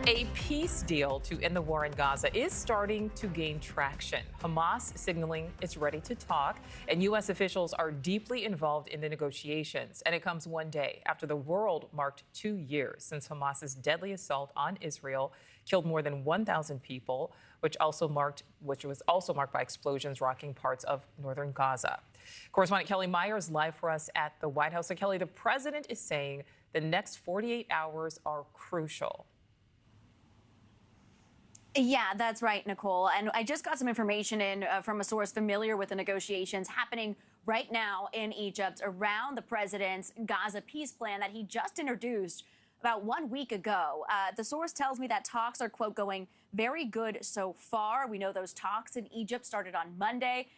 A peace deal to end the war in Gaza is starting to gain traction. Hamas signaling it's ready to talk, and U.S. officials are deeply involved in the negotiations. And it comes one day after the world marked 2 years since Hamas's deadly assault on Israel killed more than 1,000 people, which was also marked by explosions rocking parts of northern Gaza. Correspondent Kellie Meyer is live for us at the White House. So, Kellie, the president is saying the next 48 hours are crucial. Yeah, that's right, Nichole. And I just got some information in from a source familiar with the negotiations happening right now in Egypt around the president's Gaza peace plan that he just introduced about 1 week ago. The source tells me that talks are, quote, going very good so far. We know those talks in Egypt started on Monday.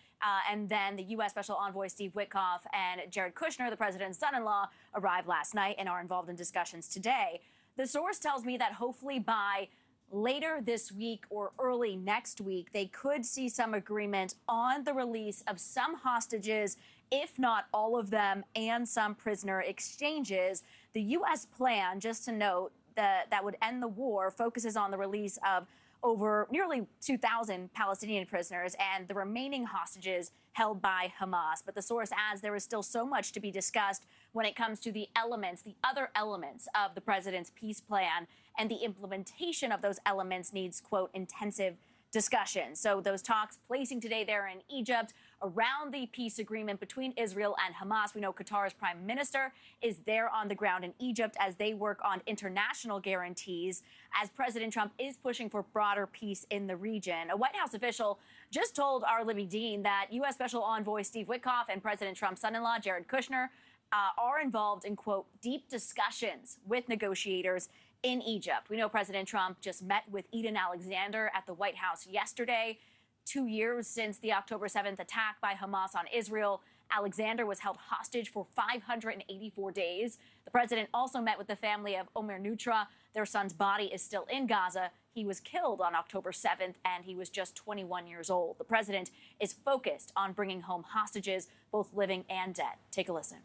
And then the U.S. Special Envoy Steve Witkoff and Jared Kushner, the president's son-in-law, arrived last night and are involved in discussions today. The source tells me that hopefully by later this week or early next week, they could see some agreement on the release of some hostages, if not all of them, and some prisoner exchanges. The U.S. plan, just to note, that would end the war focuses on the release of over nearly 2,000 Palestinian prisoners and the remaining hostages held by Hamas. But the source adds there is still so much to be discussed when it comes to the other elements of the president's peace plan, and the implementation of those elements needs, quote, intensive discussion. So those talks placing today there in Egypt around the peace agreement between Israel and Hamas. We know Qatar's prime minister is there on the ground in Egypt as they work on international guarantees, as President Trump is pushing for broader peace in the region. A White House official just told our Libby Dean that U.S. Special Envoy Steve Witkoff and President Trump's son-in-law, Jared Kushner, are involved in, quote, deep discussions with negotiators in Egypt. We know President Trump just met with Eden Alexander at the White House yesterday. 2 years since the October 7th attack by Hamas on Israel, Alexander was held hostage for 584 days. The president also met with the family of Omer Nutra. Their son's body is still in Gaza. He was killed on October 7th, and he was just 21 years old. The president is focused on bringing home hostages, both living and dead. Take a listen.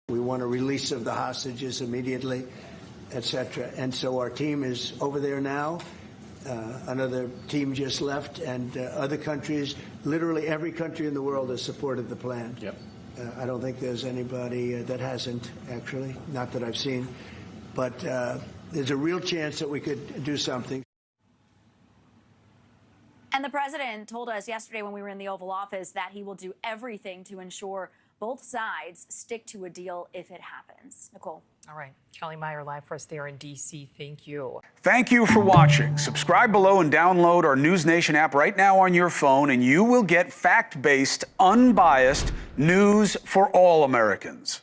We want a release of the hostages immediately, etc. And so our team is over there now. Another team just left, and other countries, literally every country in the world has supported the plan. Yep. I don't think there's anybody that hasn't, actually, not that I've seen. But there's a real chance that we could do something. And the president told us yesterday when we were in the Oval Office that he will do everything to ensure both sides stick to a deal if it happens. Nichole. All right. Kellie Meyer live for us there in D.C. Thank you. Thank you for watching. Subscribe below and download our NewsNation app right now on your phone, and you will get fact-based, unbiased news for all Americans.